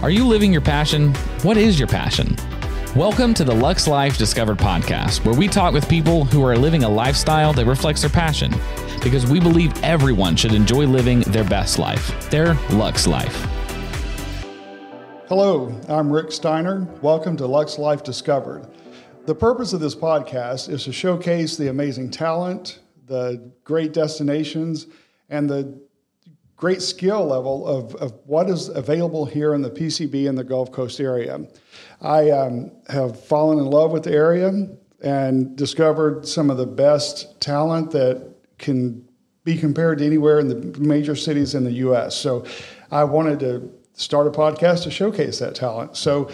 Are you living your passion? What is your passion? Welcome to the Luxe Life Discovered podcast, where we talk with people who are living a lifestyle that reflects their passion, because we believe everyone should enjoy living their best life, their Luxe Life. Hello, I'm Rick Steiner. Welcome to Luxe Life Discovered. The purpose of this podcast is to showcase the amazing talent, the great destinations, and the great skill level of what is available here in the PCB and the Gulf Coast area. I have fallen in love with the area and discovered some of the best talent that can be compared to anywhere in the major cities in the U.S. So I wanted to start a podcast to showcase that talent. So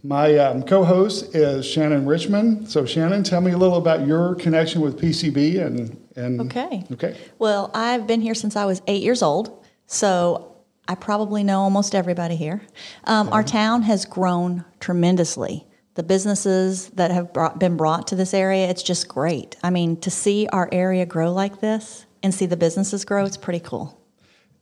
my co-host is Shannon Richmond. So Shannon, tell me a little about your connection with PCB and Okay. Well, I've been here since I was 8 years old. So I probably know almost everybody here. Our town has grown tremendously. The businesses that have been brought to this area, it's just great. I mean, to see our area grow like this and see the businesses grow, it's pretty cool.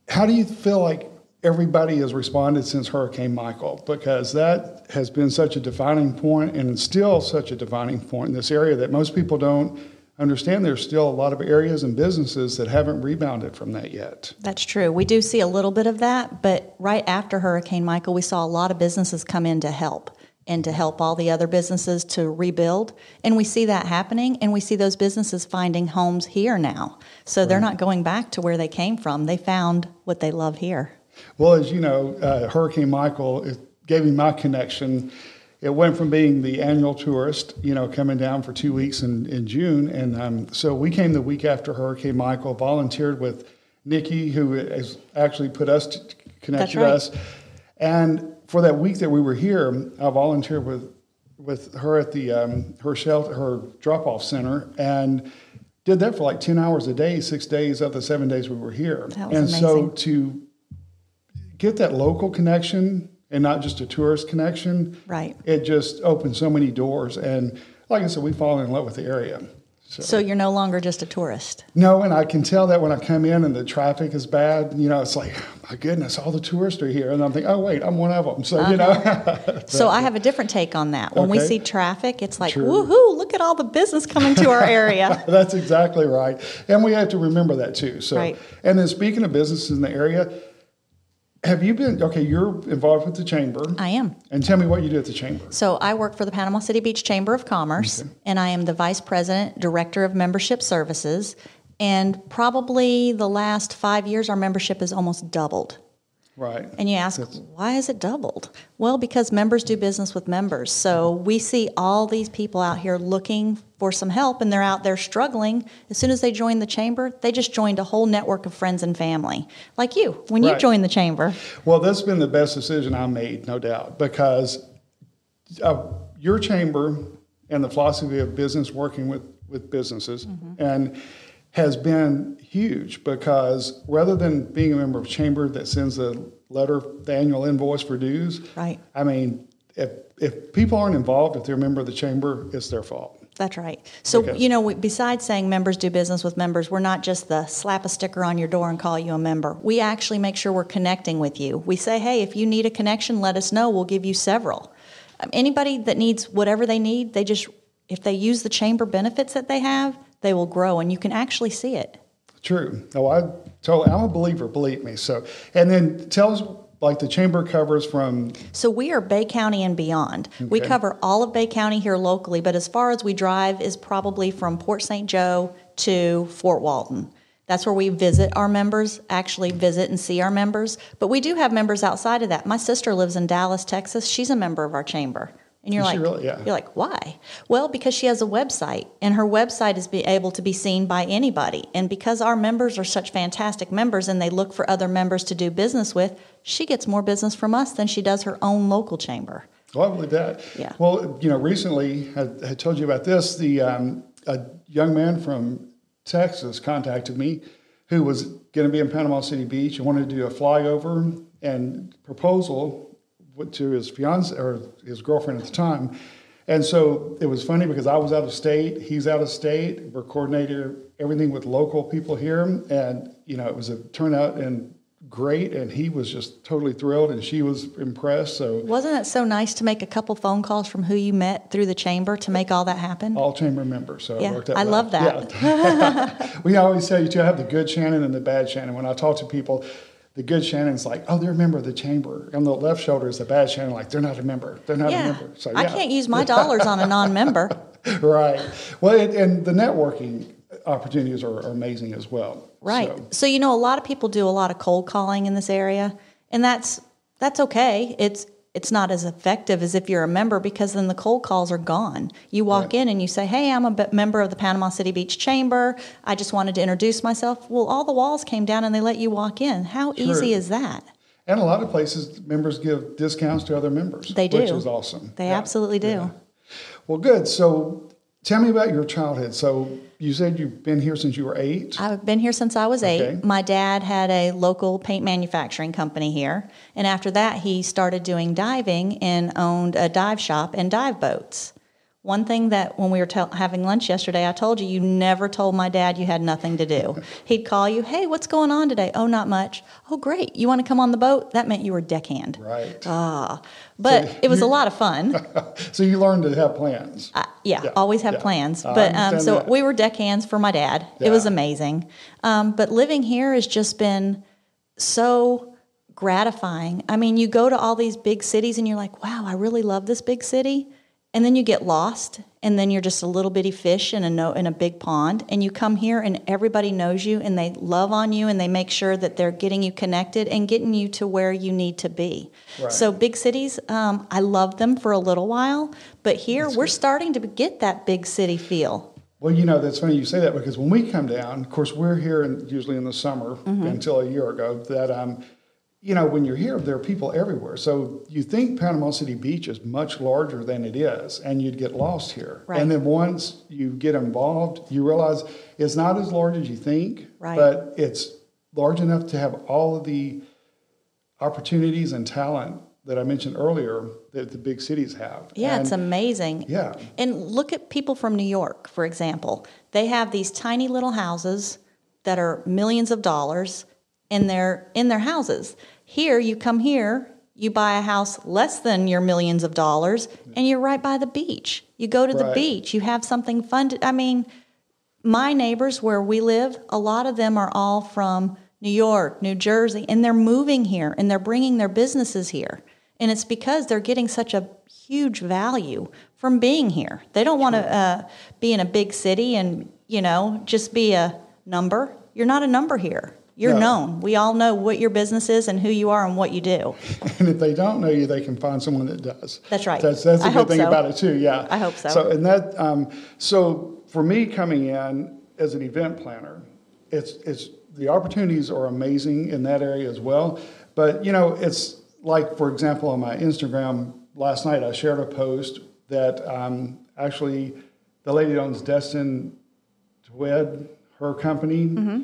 How do you feel like everybody has responded since Hurricane Michael? Because that has been such a defining point, and it's still such a defining point in this area that most people don't understand. There's still a lot of areas and businesses that haven't rebounded from that yet. That's true. We do see a little bit of that, but right after Hurricane Michael, we saw a lot of businesses come in to help and to help all the other businesses to rebuild. And we see that happening, and we see those businesses finding homes here now. So they're not going back to where they came from. They found what they love here. Well, as you know, Hurricane Michael, it gave me my connection. It went from being the annual tourist, coming down for 2 weeks in June. And so we came the week after Hurricane Michael, volunteered with Nikki, who has actually put us connected us. And for that week that we were here, I volunteered with her at the her shelter, her drop-off center, and did that for like 10 hours a day, 6 days of the 7 days we were here. That was amazing. So to get that local connection and not just a tourist connection, right? It just opened so many doors. And like I said, we've fallen in love with the area. So you're no longer just a tourist? No, and I can tell that when I come in and the traffic is bad. It's like, oh, my goodness, all the tourists are here. And I'm thinking, oh, wait, I'm one of them. So, So I have a different take on that. When we see traffic, it's like, woohoo, look at all the business coming to our area. That's exactly right. And we have to remember that too. So, right. And then speaking of businesses in the area, have you been, you're involved with the Chamber. I am. And tell me what you do at the Chamber. So I work for the Panama City Beach Chamber of Commerce, and I am the Vice President, Director of Membership Services. And probably the last 5 years, our membership has almost doubled. Right. And you ask, why has it doubled? Well, because members do business with members. So we see all these people out here looking for some help, and they're out there struggling. As soon as they join the chamber, they just joined a whole network of friends and family, like you, when you joined the chamber. Well, that's been the best decision I made, no doubt, because your chamber and the philosophy of business, working with businesses, and has been huge, because rather than being a member of chamber that sends a letter, the annual invoice for dues, right? I mean, if people aren't involved, if they're a member of the chamber, it's their fault. That's right. So, besides saying members do business with members, we're not just the slap a sticker on your door and call you a member. We actually make sure we're connecting with you. We say, hey, if you need a connection, let us know. We'll give you several. Anybody that needs whatever they need, if they use the chamber benefits that they have, they will grow, and you can actually see it. True. I'm a believer, believe me. So, and then tell us, like, the chamber covers from... So we are Bay County and beyond. Okay. We cover all of Bay County here locally, but as far as we drive is probably from Port St. Joe to Fort Walton. That's where we visit our members, actually visit and see our members. But we do have members outside of that. My sister lives in Dallas, Texas. She's a member of our chamber. And you're like, why? Well, because she has a website, and her website is able to be seen by anybody. And because our members are such fantastic members and they look for other members to do business with, she gets more business from us than she does her own local chamber. Well, I believe that. Yeah. Well, recently, I told you about this, a young man from Texas contacted me who was going to be in Panama City Beach and wanted to do a flyover and proposal to his fiance or his girlfriend at the time. And so it was funny because I was out of state, he's out of state, we're coordinating everything with local people here, and it was a turnout and great, and he was just totally thrilled, and she was impressed. So wasn't it so nice to make a couple phone calls from who you met through the chamber to make all that happen? All chamber members, so it worked out well. Love that. Yeah. We always say you have the good Shannon and the bad Shannon. When I talk to people, the good Shannon's like, oh, they're a member of the chamber. On the left shoulder is the bad Shannon, like, they're not a member. They're not a member. So, I can't use my dollars on a non-member. Right. Well, and the networking opportunities are amazing as well. Right. So, a lot of people do a lot of cold calling in this area, and that's okay. It's not as effective as if you're a member, because then the cold calls are gone. You walk in and you say, hey, I'm a member of the Panama City Beach Chamber. I just wanted to introduce myself. Well, all the walls came down and they let you walk in. How easy is that? And a lot of places, members give discounts to other members. They do. Which is awesome. They absolutely do. Yeah. Well, good. So tell me about your childhood. So you said you've been here since you were 8? I've been here since I was 8. Okay. My dad had a local paint manufacturing company here. And after that, he started doing diving and owned a dive shop and dive boats. One thing that when we were having lunch yesterday, I told you never told my dad you had nothing to do. He'd call you, hey, what's going on today? Oh, not much. Oh, great. You want to come on the boat? That meant you were deckhand. Right. But so it was a lot of fun. So you learned to have plans. Always have plans. But so we were deckhands for my dad. Yeah. It was amazing. But living here has just been so gratifying. I mean, you go to all these big cities and you're like, wow, I really love this big city. And then you get lost, and then you're just a little bitty fish in a big pond, and you come here and everybody knows you, and they love on you, and they make sure that they're getting you connected and getting you to where you need to be. Right. So big cities, I loved them for a little while, but here we're starting to get that big city feel. Well, that's funny you say that, because when we come down, of course, we're here usually in the summer until a year ago, that when you're here, there are people everywhere. So you think Panama City Beach is much larger than it is, and you'd get lost here. Right. And then once you get involved, you realize it's not as large as you think, right. but it's large enough to have all of the opportunities and talent that I mentioned earlier that the big cities have. Yeah, it's amazing. Yeah. And look at people from New York, for example. They have these tiny little houses that are millions of dollars in their houses. Here, you come here, you buy a house less than your millions of dollars, and you're right by the beach. You go to the beach, you have something fun. My neighbors where we live, a lot of them are all from New York, New Jersey, and they're moving here, and they're bringing their businesses here. And it's because they're getting such a huge value from being here. They don't want to be in a big city and, just be a number. You're not a number here. You're known. We all know what your business is and who you are and what you do. And if they don't know you, they can find someone that does. That's right. That's a good thing about it too. Yeah. I hope so. So for me coming in as an event planner, it's the opportunities are amazing in that area as well. But it's like, for example, on my Instagram last night, I shared a post that actually the lady that owns Destin to Wed, her company. Mm-hmm.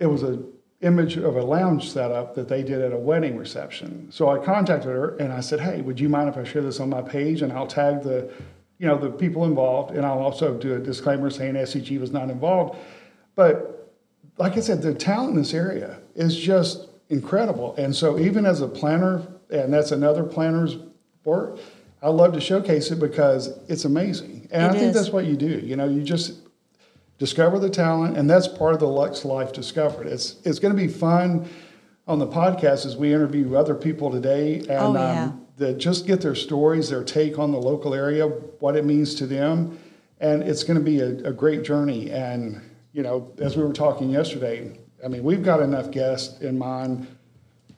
It was an image of a lounge setup that they did at a wedding reception. So I contacted her and I said, hey, would you mind if I share this on my page, and I'll tag the people involved, and I'll also do a disclaimer saying SCG was not involved. But like I said, the talent in this area is just incredible. And so even as a planner, and that's another planner's work, I love to showcase it because it's amazing. And I think that's what you do. You just discover the talent, and that's part of the Luxe Life Discovered. It's going to be fun on the podcast as we interview other people today, and that just get their stories, their take on the local area, what it means to them, and it's going to be a great journey. And as we were talking yesterday, we've got enough guests in mind.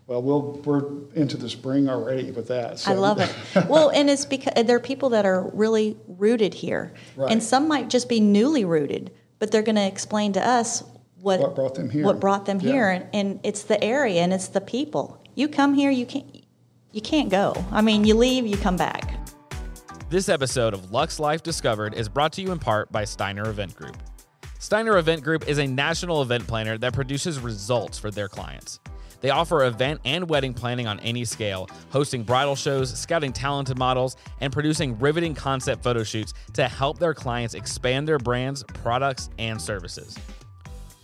Well, we're into the spring already with that. So. I love it. Well, and it's because there are people that are really rooted here, and some might just be newly rooted. But they're going to explain to us what brought them here. And it's the area and it's the people. You come here, you can't go. You leave, you come back. This episode of Luxe Life Discovered is brought to you in part by Steiner Event Group. Steiner Event Group is a national event planner that produces results for their clients. They offer event and wedding planning on any scale, hosting bridal shows, scouting talented models, and producing riveting concept photo shoots to help their clients expand their brands, products, and services.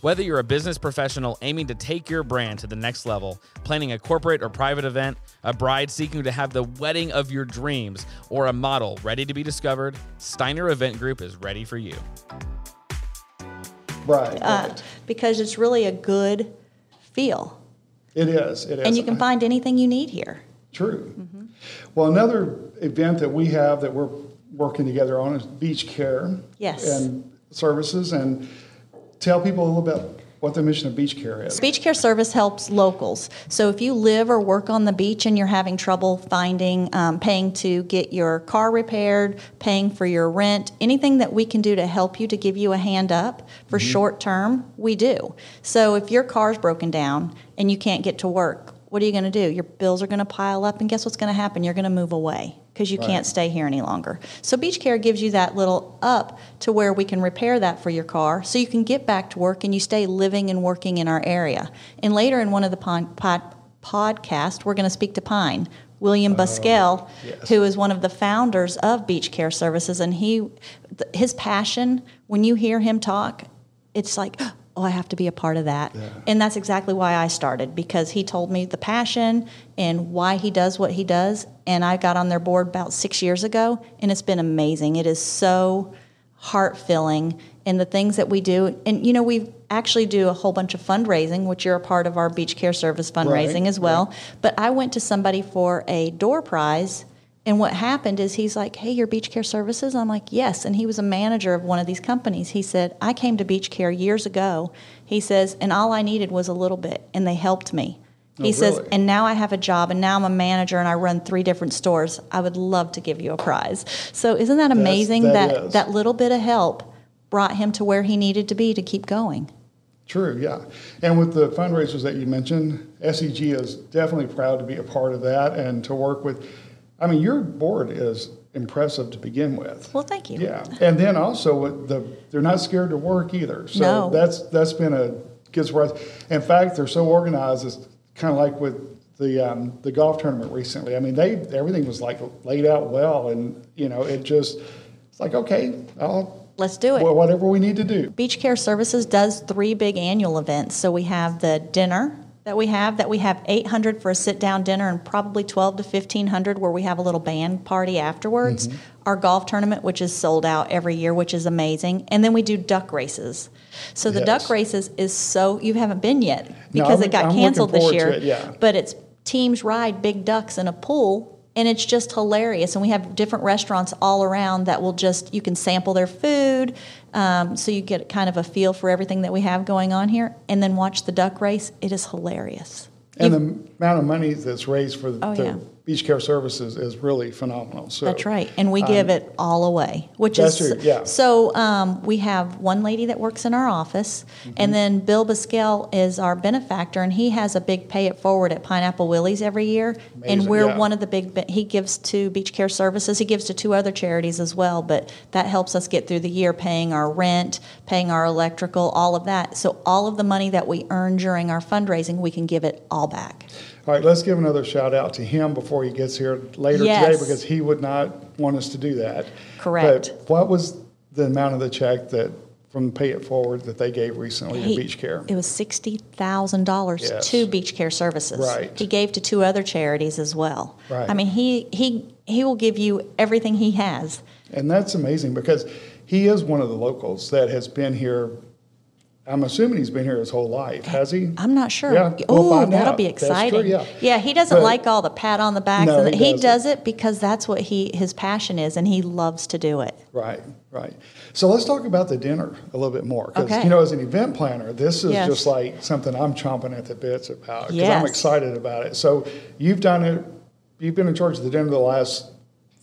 Whether you're a business professional aiming to take your brand to the next level, planning a corporate or private event, a bride seeking to have the wedding of your dreams, or a model ready to be discovered, Steiner Event Group is ready for you. Right. Because it's really a good feel. It is. And you can find anything you need here. True. Mm-hmm. Well, another event that we have that we're working together on is Beach Care. Yes. And services, and tell people a little bit what the mission of Beach Care is. Beach Care Service helps locals. So if you live or work on the beach and you're having trouble finding, paying to get your car repaired, paying for your rent, anything that we can do to help you, to give you a hand up for short term, we do. So if your car's broken down and you can't get to work, what are you going to do? Your bills are going to pile up, and guess what's going to happen? You're going to move away because you can't stay here any longer. So Beach Care gives you that little up to where we can repair that for your car so you can get back to work and you stay living and working in our area. And later in one of the podcasts, we're going to speak to Pine, William Busquel, who is one of the founders of Beach Care Services. And his passion, when you hear him talk, it's like, oh, I have to be a part of that. Yeah. And that's exactly why I started, because he told me the passion and why he does what he does. And I got on their board about 6 years ago, and it's been amazing. It is so heart-filling, and the things that we do. And, you know, we actually do a whole bunch of fundraising, which you're a part of our Beach Care Service fundraising as well. Right. But I went to somebody for a door prize, and what happened is he's like, hey, you're Beach Care Services? I'm like, yes. And he was a manager of one of these companies. He said, I came to Beach Care years ago. He says, and all I needed was a little bit, and they helped me. He says, and now I have a job, and now I'm a manager, and I run 3 different stores. I would love to give you a prize. So isn't that amazing that little bit of help brought him to where he needed to be to keep going? True, yeah. And with the fundraisers that you mentioned, SEG is definitely proud to be a part of that and to work with. I mean, your board is impressive to begin with. Well, thank you. Yeah, and then also they're not scared to work either. So that's been a good surprise. In fact, they're so organized. It's kind of like with the golf tournament recently. I mean, everything was like laid out well, and it's like, okay, let's do it. Whatever we need to do. Beach Care Services does 3 big annual events. So we have the dinner that we have 800 for a sit-down dinner, and probably 12 to 1,500 where we have a little band party afterwards. Mm-hmm. Our golf tournament, which is sold out every year, which is amazing. And then we do duck races. So the duck races is you haven't been yet because it got canceled this year. But it's teams ride big ducks in a pool, and it's just hilarious. And we have different restaurants all around that will you can sample their food, so you get kind of a feel for everything that we have going on here, and then watch the duck race. It is hilarious. And the amount of money that's raised for the Beach Care Services is really phenomenal. So, that's right. And we give it all away, which is true. Yeah. So we have one lady that works in our office, and then Bill Busquel is our benefactor, and he has a big pay it forward at Pineapple Willie's every year. Amazing, and we're one of the big, he gives to Beach Care Services. He gives to 2 other charities as well, but that helps us get through the year, paying our rent, paying our electrical, all of that. So all of the money that we earn during our fundraising, we can give it all back. All right, let's give another shout out to him before he gets here later today, because he would not want us to do that. Correct. But what was the amount of the check from Pay It Forward that they gave recently to Beach Care? It was $60,000 to Beach Care Services. Right. He gave to 2 other charities as well. Right. I mean, he will give you everything he has. And that's amazing, because he is one of the locals that has been here. I'm assuming he's been here his whole life. Has he? I'm not sure. Yeah, oh, that'll be exciting. That's true, yeah, he doesn't like all the pat on the backs. No, he does it because that's what his passion is, and he loves to do it. Right. So let's talk about the dinner a little bit more. Because, as an event planner, this is just like something I'm chomping at the bits about, because I'm excited about it. So you've done it. You've been in charge of the dinner the last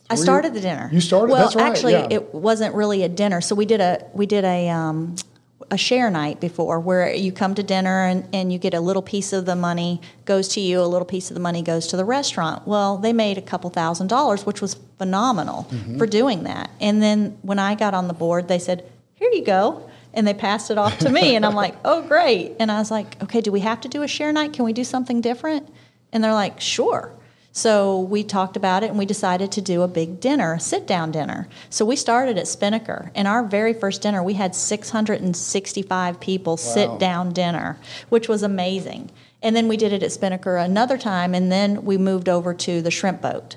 I started the dinner. You started? Well, that's right. Actually, it wasn't really a dinner. So we did a share night before, where you come to dinner and you get a little piece of the money goes to you, a little piece of the money goes to the restaurant. Well, they made a couple $1,000s, which was phenomenal for doing that. And then when I got on the board, they said, here you go. And they passed it off to me. And I'm like, oh, great. And I was like, okay, do we have to do a share night? Can we do something different? And they're like, sure. So we talked about it and we decided to do a big dinner, a sit-down dinner. So we started at Spinnaker. And our very first dinner, we had 665 people sit-down dinner, which was amazing. And then we did it at Spinnaker another time, and then we moved over to the shrimp boat.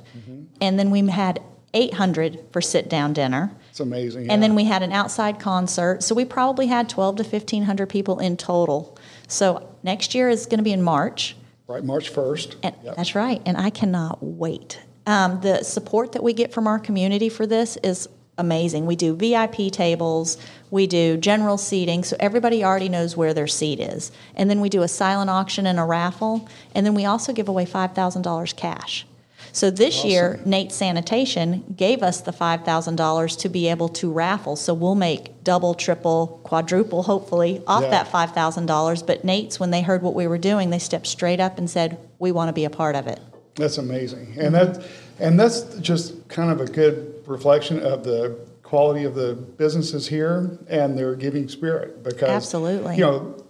And then we had 800 for sit-down dinner. It's amazing. Yeah. And then we had an outside concert. So we probably had 12 to 1,500 people in total. So next year is going to be in March. Right, March 1st. And that's right. And I cannot wait. The support that we get from our community for this is amazing. We do VIP tables. We do general seating, so everybody already knows where their seat is. And then we do a silent auction and a raffle. And then we also give away $5,000 cash. So this year, Nate Sanitation gave us the $5,000 to be able to raffle. So we'll make double, triple, quadruple, hopefully, off that $5,000. But Nate's, when they heard what we were doing, they stepped straight up and said, we want to be a part of it. That's amazing. And that's just kind of a good reflection of the quality of the businesses here and their giving spirit. Because, absolutely,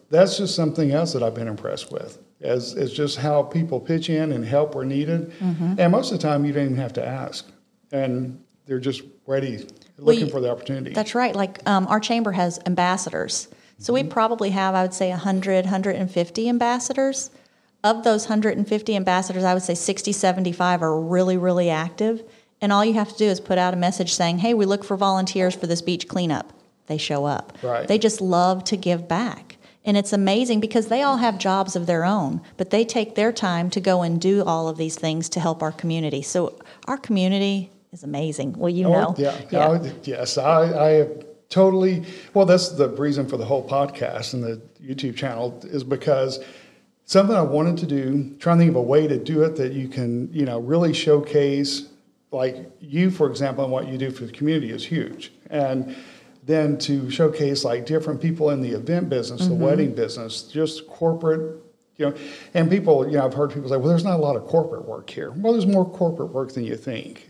that's just something else that I've been impressed with. Is just how people pitch in and help where needed. And most of the time, you don't even have to ask. And they're just ready, looking for the opportunity. That's right. Like our chamber has ambassadors. So we probably have, I would say, 100, 150 ambassadors. Of those 150 ambassadors, I would say 60, 75 are really, really active. And all you have to do is put out a message saying, hey, we look for volunteers for this beach cleanup. They show up. Right. They just love to give back. And it's amazing because they all have jobs of their own, but they take their time to go and do all of these things to help our community. So our community is amazing. Well, know. Yes, I have totally. Well, that's the reason for the whole podcast and the YouTube channel is because something I wanted to do, trying to think of a way to do it that you can, really showcase, like you, for example, and what you do for the community is huge. And then to showcase like different people in the event business, the wedding business, just corporate, and people, I've heard people say, well, there's not a lot of corporate work here. Well, there's more corporate work than you think.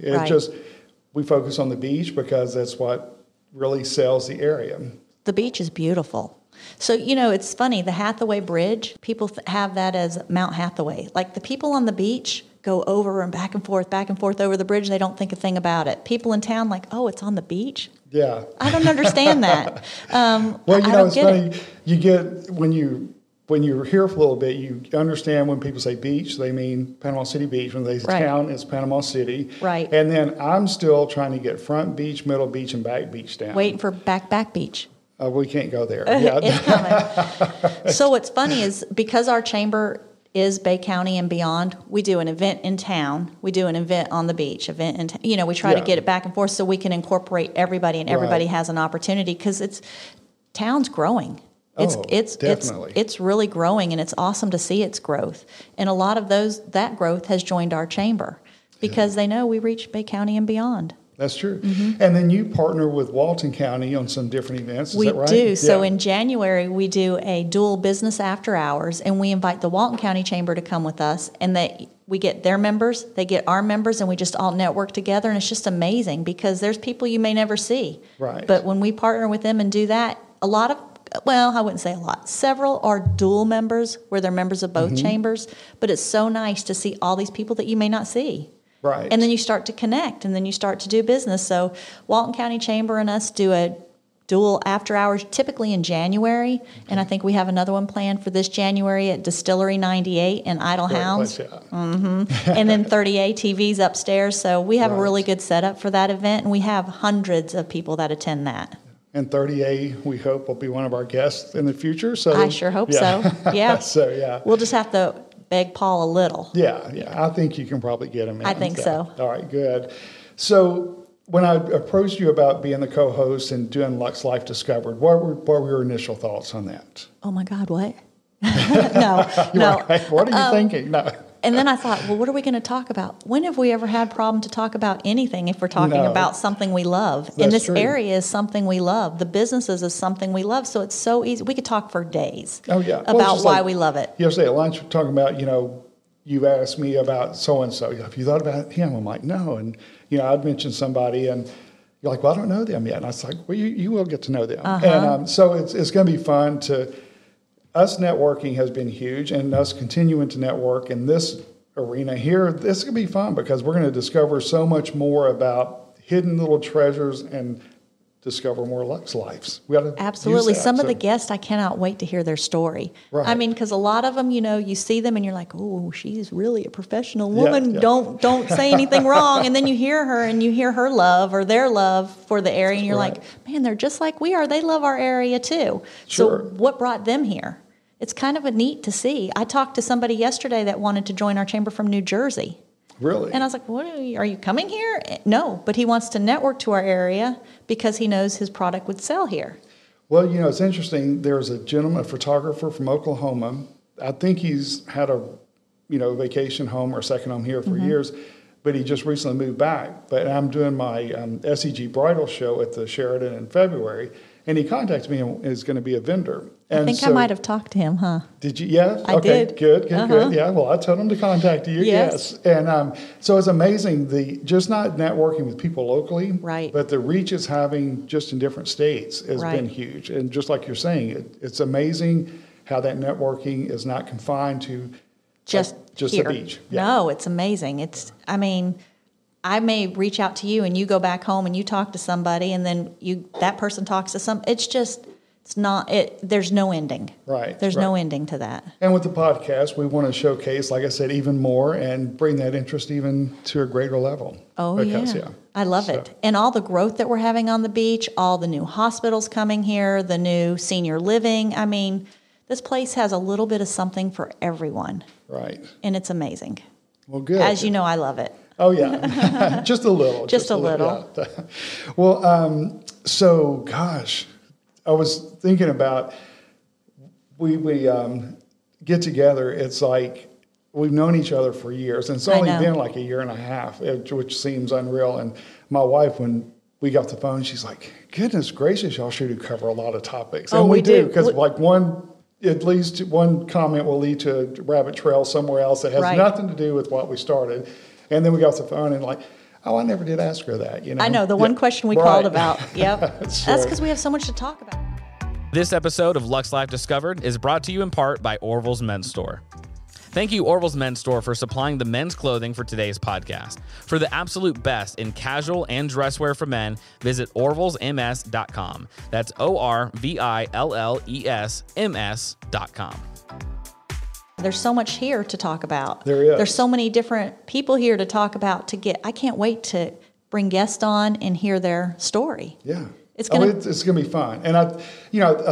We focus on the beach because that's what really sells the area. The beach is beautiful. So, it's funny, the Hathaway Bridge, people have that as Mount Hathaway. Like the people on the beach go over and back and forth over the bridge. They don't think a thing about it. People in town like, oh, it's on the beach? Yeah. I don't understand that. Well, it's funny. You get, when you're here for a little bit, you understand when people say beach, they mean Panama City Beach. When they say town, it's Panama City. Right. And then I'm still trying to get front beach, middle beach, and back beach down. Waiting for back beach. We can't go there. It's coming. So what's funny is because our chamber is Bay County and beyond, we do an event in town, we do an event on the beach, we try to get it back and forth so we can incorporate everybody and everybody has an opportunity because town's growing. It's really growing and it's awesome to see its growth. And a lot of that growth has joined our chamber because they know we reach Bay County and beyond. That's true. And then you partner with Walton County on some different events, is that right? We do. So in January, we do a dual business after hours, and we invite the Walton County Chamber to come with us, and we get their members, they get our members, and we just all network together, and it's just amazing because there's people you may never see. Right. But when we partner with them and do that, I wouldn't say a lot. Several are dual members where they're members of both chambers, but it's so nice to see all these people that you may not see. Right. And then you start to connect, and then you start to do business. So Walton County Chamber and us do a dual after hours typically in January, and I think we have another one planned for this January at Distillery 98 in Idle Hounds. And then 30A TV's upstairs. So we have a really good setup for that event, and we have hundreds of people that attend that. And 30A, we hope, will be one of our guests in the future. So I sure hope so. Yeah. So we'll just have to beg Paul a little. Yeah. I think you can probably get him in. I think so. All right, good. So when I approached you about being the co-host and doing Luxe Life Discovered, what were your initial thoughts on that? Oh my God, what? No. Right. What are you thinking? No. And then I thought, well, what are we going to talk about? When have we ever had problem to talk about anything if we're talking about something we love? And this area is something we love. The businesses is something we love. So it's so easy. We could talk for days about why we love it. Yesterday at lunch, we're talking about, you asked me about so-and-so. Have you thought about him? I'm like, no. And, I'd mentioned somebody and you're like, well, I don't know them yet. And I was like, well, you will get to know them. And so it's going to be fun us networking has been huge, and us continuing to network in this arena here, this is going to be fun because we're going to discover so much more about hidden little treasures and discover more Luxe Lives. We gotta Absolutely. use that, Some of the guests, I cannot wait to hear their story. Right. I mean, because a lot of them, you see them and you're like, oh, she's really a professional woman. Yeah. Don't say anything wrong. And then you hear her and you hear her love or their love for the area. And you're Right. like, man, they're just like we are. They love our area too. Sure. So what brought them here? It's kind of a neat to see. I talked to somebody yesterday that wanted to join our chamber from New Jersey. Really? And I was like, "What are you coming here?" No, but he wants to network to our area because he knows his product would sell here. Well, it's interesting. There's a gentleman, a photographer from Oklahoma. I think he's had a, vacation home or second home here for years, but he just recently moved back. But I'm doing my SEG bridal show at the Sheraton in February, and he contacted me and is going to be a vendor. And I think I might have talked to him, huh? Did you? Yeah. I okay. did. Good. Yeah. Well, I told him to contact you. Yes. And so it's amazing just not networking with people locally, Right. but the reach it's having just in different states has Right. been huge. And just like you're saying, it's amazing how that networking is not confined to Just the here. beach. Yeah. No, it's amazing. I may reach out to you and you go back home and you talk to somebody and then that person talks to there's no ending. Right. There's no ending to that. And with the podcast, we want to showcase, like I said, even more and bring that interest even to a greater level. Oh, Because, yeah. I love it. And all the growth that we're having on the beach, all the new hospitals coming here, the new senior living. I mean, this place has a little bit of something for everyone. Right. And it's amazing. Well, good. As you know, I love it. Oh, yeah. Just a little. Just a little. Yeah. Well, so, gosh, I was thinking about, we get together, it's like we've known each other for years, and it's only been like a year and a half, which seems unreal. And my wife, when we got the phone, she's like, goodness gracious, y'all sure do cover a lot of topics. And we do, because at least one comment will lead to a rabbit trail somewhere else that has nothing to do with what we started. And then we got the phone and I never did ask her that. I know, the one question we called about. Yep. That's That's because we have so much to talk about. This episode of Luxe Life Discovered is brought to you in part by Orville's Men's Store. Thank you, Orville's Men's Store, for supplying the men's clothing for today's podcast. For the absolute best in casual and dress wear for men, visit orvillesms.com. That's ORVILLESMS.com. There's so much here to talk about. There is. There's so many different people here to talk about. I can't wait to bring guests on and hear their story. Yeah. It's going to be fun. And I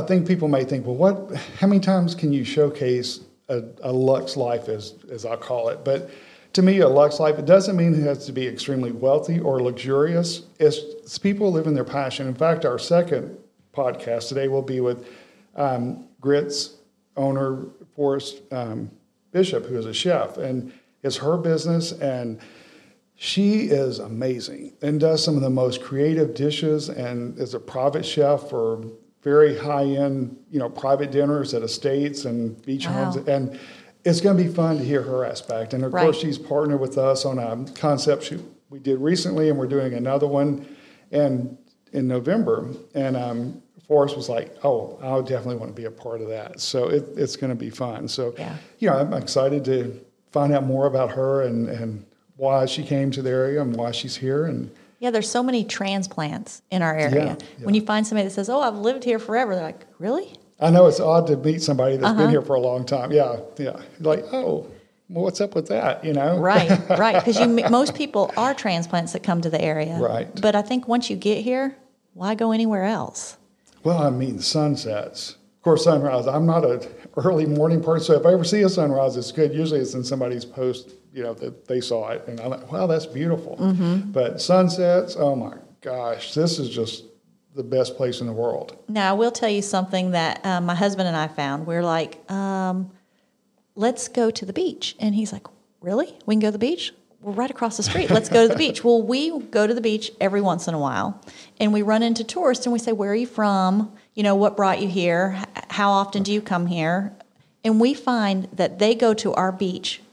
think people may think, well, how many times can you showcase a Luxe life, as I call it? But to me, a Luxe life, it doesn't mean it has to be extremely wealthy or luxurious. It's people living their passion. In fact, our second podcast today will be with Grits owner Forrest Bishop, who is a chef, and it's her business, and she is amazing and does some of the most creative dishes, and is a private chef for very high-end, private dinners at estates and beach homes, and it's going to be fun to hear her aspect. And of course, she's partnered with us on a concept shoot we did recently, and we're doing another one in November, and Forrest was like, oh, I would definitely want to be a part of that. So it's going to be fun. So, I'm excited to find out more about her and why she came to the area and why she's here. And there's so many transplants in our area. Yeah. When you find somebody that says, oh, I've lived here forever, they're like, really? I know it's odd to meet somebody that's been here for a long time. Yeah. Like, oh, well, what's up with that, Right. Because most people are transplants that come to the area. Right. But I think once you get here, why go anywhere else? Well, sunsets. Of course, sunrise. I'm not an early morning person, so if I ever see a sunrise, it's good. Usually it's in somebody's post, that they saw it. And I'm like, wow, that's beautiful. Mm-hmm. But sunsets, oh my gosh, this is just the best place in the world. Now, I will tell you something that my husband and I found. We're like, let's go to the beach. And he's like, really? We can go to the beach? We're right across the street. Let's go to the beach. Well, we go to the beach every once in a while, and we run into tourists, and we say, where are you from? What brought you here? How often do you come here? And we find that they go to our beach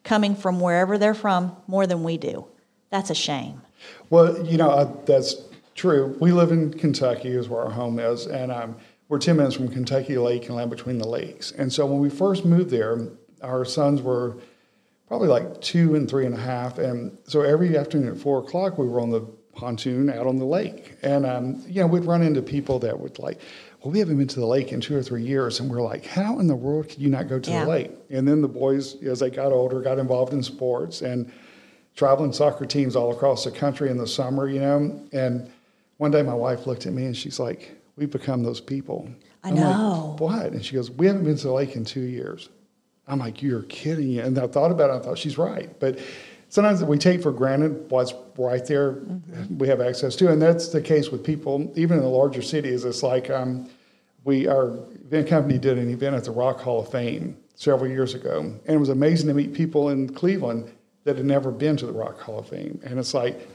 coming from wherever they're from more than we do. That's a shame. Well, that's true. We live in Kentucky is where our home is, and we're 10 minutes from Kentucky Lake and land between the lakes. And so when we first moved there, our sons were probably like 2 and 3.5. And so every afternoon at 4 o'clock, we were on the pontoon out on the lake. And, we'd run into people that would like, well, we haven't been to the lake in 2 or 3 years. And we're like, how in the world could you not go to the lake? And then the boys, as they got older, got involved in sports and traveling soccer teams all across the country in the summer, And one day my wife looked at me and she's like, we've become those people. I'm like, what? And she goes, we haven't been to the lake in 2 years. I'm like, you're kidding. And I thought about it. I thought, she's right. But sometimes we take for granted what's right there we have access to. And that's the case with people, even in the larger cities. It's like our event company did an event at the Rock Hall of Fame several years ago. And it was amazing to meet people in Cleveland that had never been to the Rock Hall of Fame. And it's like,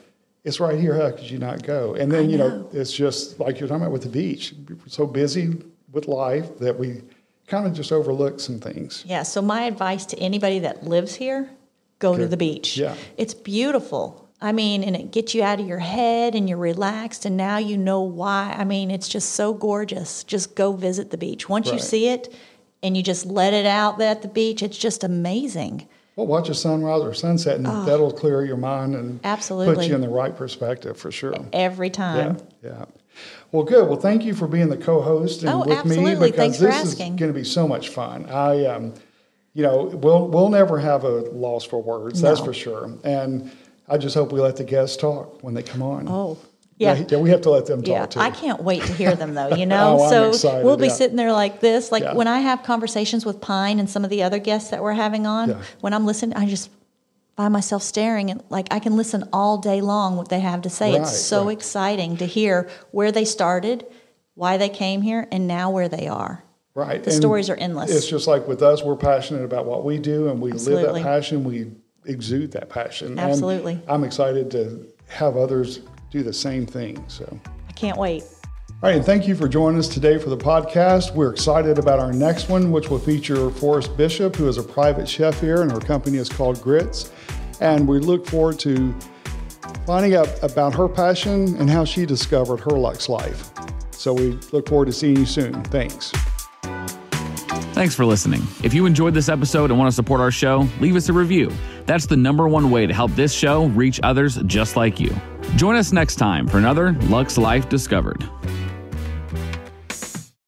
it's right here. How could you not go? And then, it's just like you're talking about with the beach. We're so busy with life that we kind of just overlook some things. Yeah, so my advice to anybody that lives here, go to the beach. Yeah. It's beautiful. I mean, and it gets you out of your head and you're relaxed, and now you know why. I mean, it's just so gorgeous. Just go visit the beach. Once you see it and you just let it out at the beach, it's just amazing. Well, watch a sunrise or sunset, and that'll clear your mind and put you in the right perspective for sure. Every time. Yeah. Well, good. Well, thank you for being the co-host and with me, because this is going to be so much fun. We'll never have a loss for words, that's for sure. And I just hope we let the guests talk when they come on. Oh, yeah. We have to let them talk too. I can't wait to hear them, though, I'm excited, we'll be sitting there like this. Like when I have conversations with Pine and some of the other guests that we're having on, when I'm listening, I just find myself staring, and like I can listen all day long what they have to say. It's so exciting to hear where they started, why they came here, and now where they are. Right. The stories are endless. It's just like with us, we're passionate about what we do, and we live that passion. We exude that passion. Absolutely. And I'm excited to have others do the same thing. So I can't wait. All right, and thank you for joining us today for the podcast. We're excited about our next one, which will feature Forrest Bishop, who is a private chef here, and her company is called Grits. And we look forward to finding out about her passion and how she discovered her Luxe Life. So we look forward to seeing you soon. Thanks. Thanks for listening. If you enjoyed this episode and want to support our show, leave us a review. That's the #1 way to help this show reach others just like you. Join us next time for another Luxe Life Discovered.